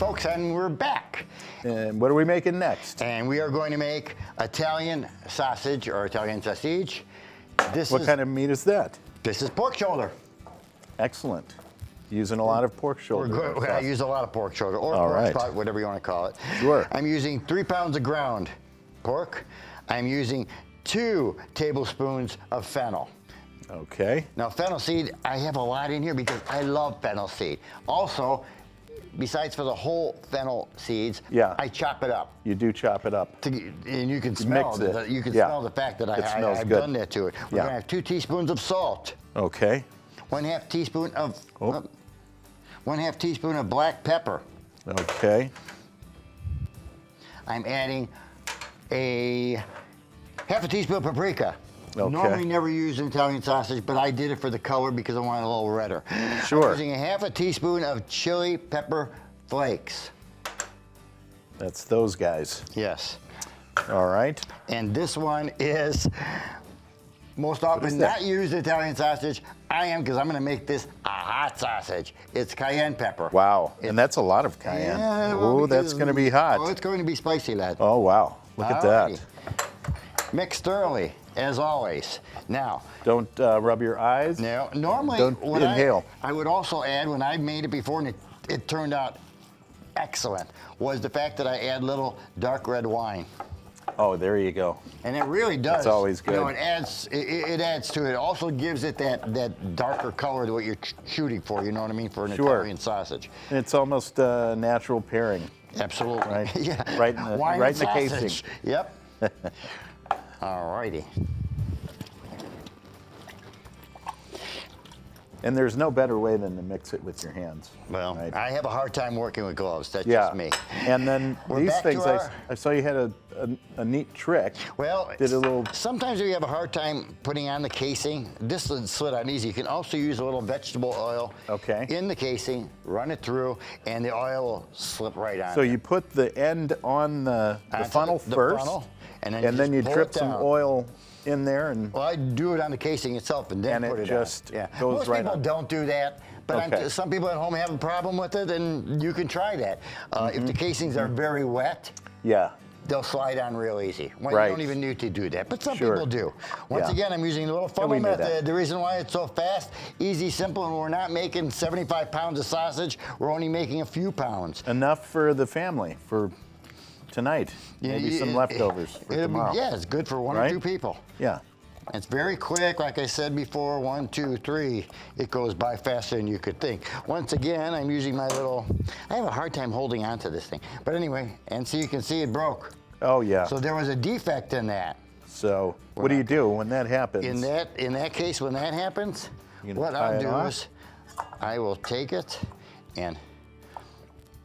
folks, and we're back. And what are we making next? And we are going to make Italian sausage or Italian sausage. What kind of meat is that? This is pork shoulder. Excellent. Using a lot of pork shoulder. I use a lot of pork shoulder or All pork right. spot, whatever you want to call it. Sure. I'm using 3 pounds of ground pork. I'm using 2 tablespoons of fennel. Okay. Now, fennel seed, I have a lot in here because I love fennel seed. Also, besides for the whole fennel seeds, yeah. I chop it up. You do chop it up. And you can smell it. You can smell the fact that I've done that to it. We're going to have 2 teaspoons of salt. Okay. 1/2 teaspoon of 1/2 teaspoon of black pepper. Okay. I'm adding a 1/2 teaspoon of paprika. Okay. Normally never use Italian sausage, but I did it for the color because I want it a little redder. Sure. I'm using a 1/2 teaspoon of chili pepper flakes. That's those guys. Yes. All right. And this one is most often not used Italian sausage. I am, because I'm going to make this a hot sausage. It's cayenne pepper. Wow. And that's a lot of cayenne. Yeah, Oh, that's going to be hot. Oh, it's going to be spicy, lad. Oh, wow. Look at that. Mix thoroughly, as always. Now, don't rub your eyes. No, normally, don't inhale. I would also add, when I made it before and it turned out excellent, was the fact that I add little dark red wine. Oh, there you go. And it really does. It's always good. You know, it adds to it. It also gives it that darker color to what you're shooting for, you know what I mean, for an Italian sausage. It's almost a natural pairing. Absolutely. Right? Yeah. Right in the, Wine right and in the sausage. casing. Yep. All righty. And there's no better way than to mix it with your hands. Well, right? I have a hard time working with gloves. That's just me. And then these things, I saw you had a neat trick. Well, did a little. Sometimes if you have a hard time putting on the casing, this would slid on easy. You can also use a little vegetable oil in the casing, run it through, and the oil will slip right on. So you put the end on the funnel first, and then you drip some oil in there, and well, I do it on the casing itself and then put it just on. goes Most right people on. don't do that, but some people at home have a problem with it, and you can try that. If the casings are very wet, they'll slide on real easy. You don't even need to do that, but some people do. Once again, I'm using the little funnel method. The reason why it's so fast, easy, simple, and we're not making 75 pounds of sausage. We're only making a few pounds. Enough for the family for tonight. Maybe some leftovers for tomorrow. Yeah, it's good for 1 or 2 people. Yeah. It's very quick, like I said before, 1, 2, 3. It goes by faster than you could think. Once again, I'm using my little, I have a hard time holding on to this thing. But anyway, and so you can see it broke. Oh, yeah. So there was a defect in that. So what do you do when that happens? In that case, when that happens, what I'll do is I will take it and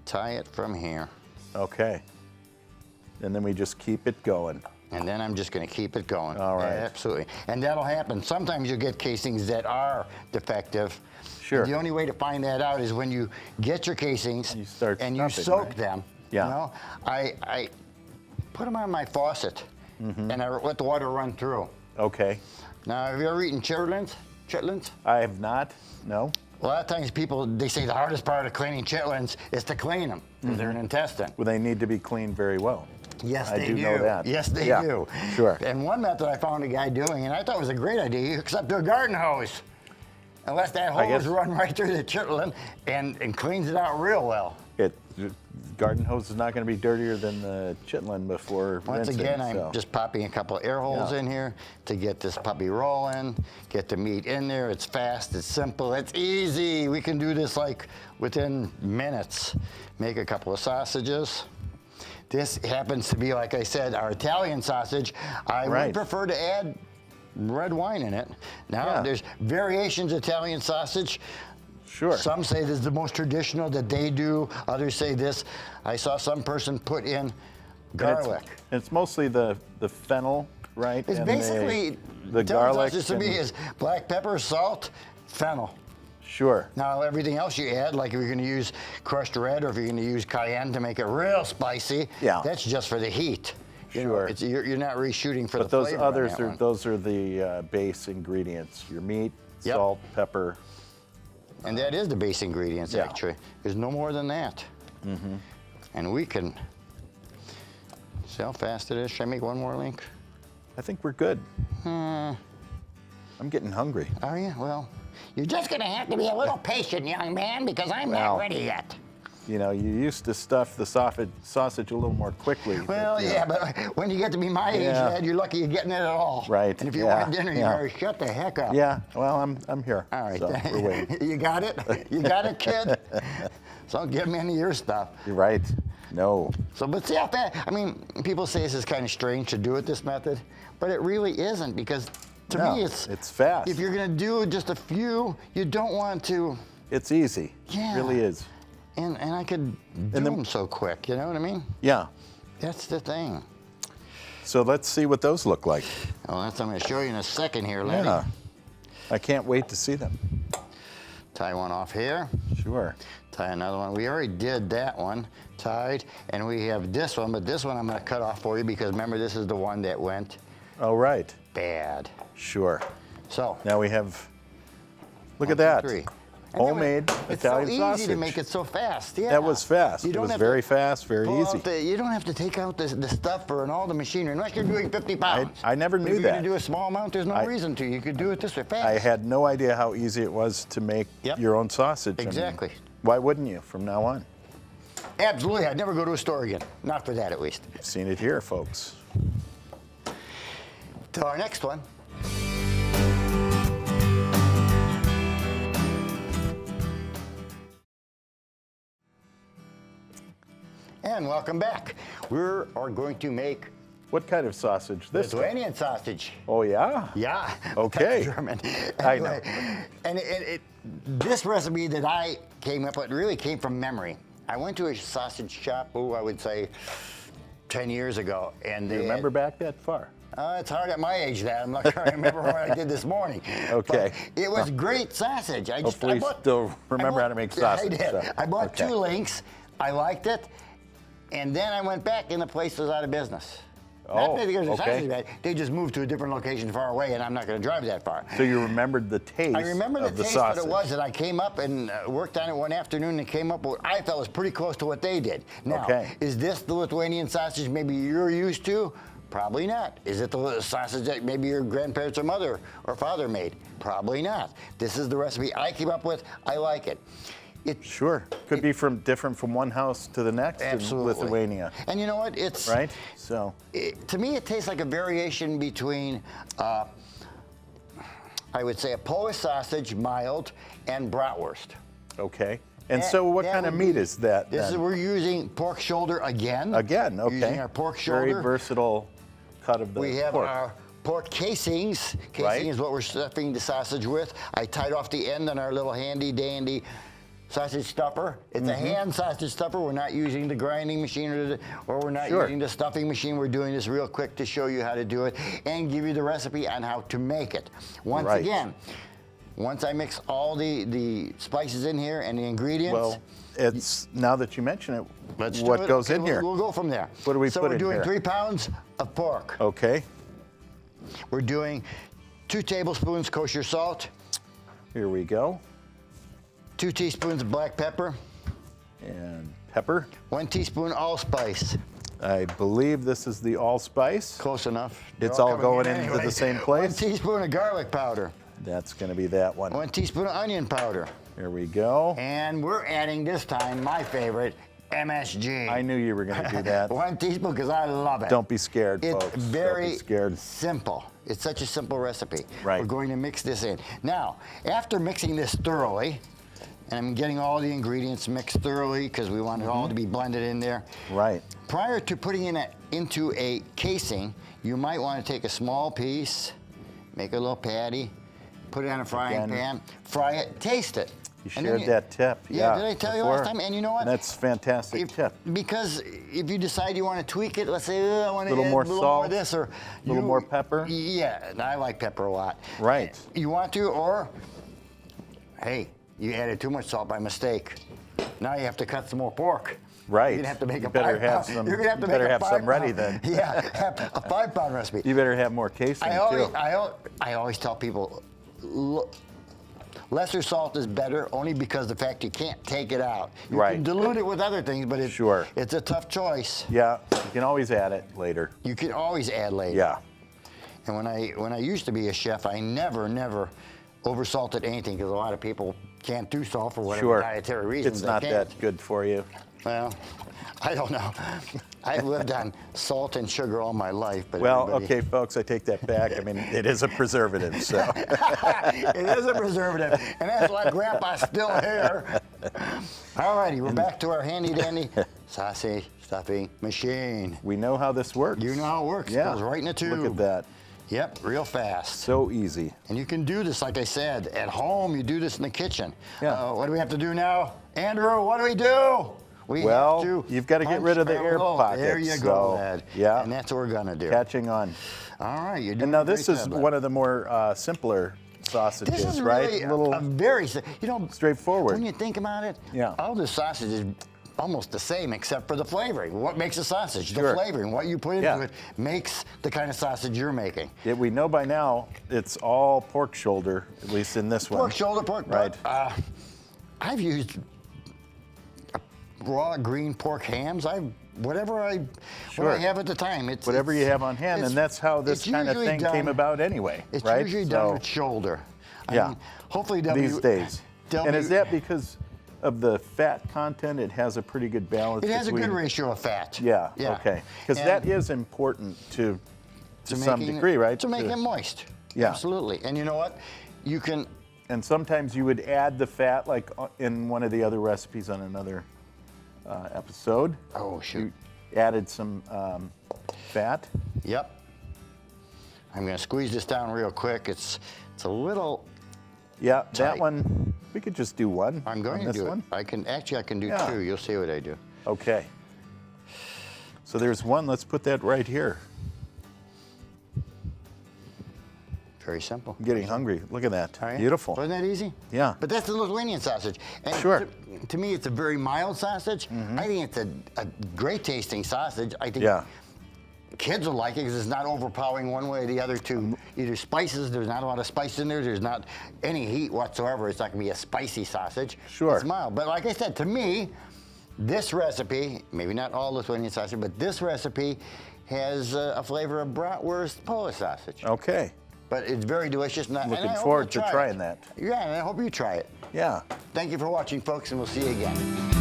tie it from here. Okay. And then we just keep it going. And then I'm just going to keep it going. All right. Absolutely. And that'll happen. Sometimes you'll get casings that are defective. Sure. The only way to find that out is when you get your casings you start and you soak them. Yeah. You know, I put them on my faucet and I let the water run through. Okay. Now, have you ever eaten chitlins? Chitlins? I have not. No. A lot of times people, they say the hardest part of cleaning chitlins is to clean them because they're an intestine. Well, they need to be cleaned very well. Yes, they do. I do know that. Yes, they do. Sure. And one method I found a guy doing, and I thought it was a great idea, he hooks up to a garden hose. And lets that hose run right through the chitlin and cleans it out real well. Garden hose is not going to be dirtier than the chitlin before Once rinsing, again, I'm just popping a couple of air holes in here to get this puppy rolling, get the meat in there. It's fast, it's simple, it's easy. We can do this like within minutes. Make a couple of sausages. This happens to be, like I said, our Italian sausage. I would prefer to add red wine in it. Now, there's variations of Italian sausage. Sure. Some say this is the most traditional that they do. Others say this. I saw some person put in garlic. It's mostly the fennel, right? It's and basically the garlic. Sausage to me is black pepper, salt, fennel. Sure. Now, everything else you add, like if you're going to use crushed red or if you're going to use cayenne to make it real spicy, that's just for the heat. Sure. You're not reshooting for the flavor. But those are the base ingredients. Your meat, salt, pepper. And that is the base ingredients, actually. There's no more than that. And we can, see how fast it is? Should I make one more link? I think we're good. I'm getting hungry. Are you? Well, you're just going to have to be a little patient, young man, because I'm not ready yet. You know, you used to stuff the sausage a little more quickly. Well, but when you get to be my age, Dad, you're lucky you're getting it at all. Right. And if you want dinner, you better shut the heck up. Yeah, well, I'm here. All right. So we're waiting. You got it? You got it, kid? So don't give me any of your stuff. You're right. No. So, but see how fast, I mean, people say this is kind of strange to do it this method, but it really isn't, because to me it's fast. If you're going to do just a few, you don't want to. It's easy. Yeah. It really is. And I could do them so quick, you know what I mean? Yeah. That's the thing. So let's see what those look like. Well, that's what I'm going to show you in a second here, Lenny. Yeah. I can't wait to see them. Tie one off here. Sure. Tie another one. We already did that one, tied, and we have this one, but this one I'm going to cut off for you because remember, this is the one that went right. bad. Sure. So now we have, look 1, at that. 2, 3. Homemade Italian sausage. It's so easy to make it so fast. Yeah. That was fast. It was very fast, very easy. You don't have to take out the stuffer and all the machinery unless you're doing 50 pounds. I never knew that. If you're going to do a small amount, there's no reason to. You could do it this way fast. I had no idea how easy it was to make your own sausage. Exactly. I mean, why wouldn't you from now on? Absolutely. I'd never go to a store again. Not for that, at least. You've seen it here, folks. To our next one. And welcome back. We are going to make what kind of sausage? This Lithuanian sausage. Oh yeah. Yeah. Okay. German. Anyway, I know. And this recipe that I came up with really came from memory. I went to a sausage shop, I would say 10 years ago, and you remember back that far? It's hard at my age, Dad. I'm not sure I remember what I did this morning. Okay. But it was great sausage. Hopefully you still remember how to make sausage. I did. So. I bought 2 links. I liked it. And then I went back and the place was out of business. Not because the sausage was bad. They just moved to a different location far away, and I'm not going to drive that far. So you remembered the taste I remember of the taste, sausage. but it was that I came up and worked on it one afternoon and came up with what I felt was pretty close to what they did. Now, is this the Lithuanian sausage maybe you're used to? Probably not. Is it the sausage that maybe your grandparents or mother or father made? Probably not. This is the recipe I came up with. I like it. Sure. Could be different from one house to the next in Lithuania. And you know what? It's right. So to me, it tastes like a variation between, I would say, a Polish sausage, mild, and bratwurst. Okay. And so, what kind of meat is that? We're using pork shoulder again. Again. Okay. Using our pork shoulder. Very versatile cut of the pork. We have our pork casings. Casing is what we're stuffing the sausage with. I tied off the end on our little handy dandy sausage stuffer. It's a hand sausage stuffer. We're not using the grinding machine or we're not using the stuffing machine. We're doing this real quick to show you how to do it and give you the recipe on how to make it. Once again, once I mix all the spices in here and the ingredients. Well, it's now that you mention it, what goes in here? We'll go from there. What do we put in here? So we're doing 3 pounds of pork. Okay. We're doing 2 tablespoons kosher salt. Here we go. 2 teaspoons of black pepper. And pepper. 1 teaspoon allspice. I believe this is the allspice. Close enough. It's all going into the same place. 1 teaspoon of garlic powder. That's going to be that one. 1 teaspoon of onion powder. Here we go. And we're adding this time my favorite, MSG. I knew you were going to do that. 1 teaspoon because I love it. Don't be scared, folks. It's very Don't be simple. It's such a simple recipe. Right. We're going to mix this in. Now, after mixing this thoroughly, and I'm getting all the ingredients mixed thoroughly because we want it all to be blended in there. Right. Prior to putting it into a casing, you might want to take a small piece, make a little patty, put it on a frying pan, fry it, taste it. You shared that tip. Yeah, did I tell you last time? And you know what? That's a fantastic tip. Because if you decide you want to tweak it, let's say I want to add a more little salt, more of this or a little more pepper. Yeah, I like pepper a lot. Right. You want to, or hey, you added too much salt by mistake. Now you have to cut some more pork. Right. You're gonna have to make You're gonna have some ready then. Yeah, a 5-pound recipe. You better have more casing too. I always tell people, look, lesser salt is better only because the fact you can't take it out. You Right. can dilute it with other things, but it's a tough choice. Yeah, you can always add it later. You can always add later. Yeah. And when I used to be a chef, I never oversalted anything because a lot of people can't do salt for whatever dietary reasons. It's not that good for you. Well, I don't know. I've lived on salt and sugar all my life. But well, okay, folks, I take that back. I mean, it is a preservative, so. It is a preservative, and that's why Grandpa's still here. All righty, we're back to our handy-dandy sausage stuffing machine. We know how this works. You know how it works. Yeah. It goes right in the tube. Look at that. Yep, real fast. So easy. And you can do this, like I said, at home. You do this in the kitchen. Yeah. What do we have to do now? Andrew, what do we do? Well, you've got to get rid of the air pockets. There you go, Ed. Yeah. And that's what we're going to do. Catching on. All right. You're doing And now this great is job, one of the more simpler sausages, this is right? really a little a very, straightforward. When you think about it, Yeah. all the sausage is almost the same except for the flavoring. What makes a sausage? Sure. The flavoring. What you put into it makes the kind of sausage you're making. Yeah, we know by now it's all pork shoulder, at least in this one. Pork shoulder, pork right. I've used raw green pork hams. Whatever I have at the time. It's whatever you have on hand, and that's how this kind of thing came about anyway, it's right? Usually done with shoulder. I mean, hopefully these days. And is that because of the fat content? It has a pretty good balance. It has a good ratio of fat. Yeah. Okay. Because that is important to some degree, right? To make it moist. Yeah. Absolutely. And you know what? You can. And sometimes you would add the fat, like in one of the other recipes on another episode. Oh shoot! You added some fat. Yep. I'm going to squeeze this down real quick. It's a little. Yeah, tight. that one. We could just do one. I'm going to do one. it. I can do two. You'll see what I do. Okay. So there's one. Let's put that right here. Very simple. I'm getting hungry. Look at that. Right. Beautiful. Wasn't that easy? Yeah. But that's the Lithuanian sausage. And to me, it's a very mild sausage. I think it's a great tasting sausage. I think kids will like it because it's not overpowering one way or the other to either spices. There's not a lot of spice in there. There's not any heat whatsoever. It's not going to be a spicy sausage. Sure. It's mild. But like I said, to me, this recipe, maybe not all Lithuanian sausage, but this recipe has a flavor of bratwurst Polish sausage. Okay. But it's very delicious. Looking forward to trying that. Yeah, and I hope you try it. Yeah. Thank you for watching, folks, and we'll see you again.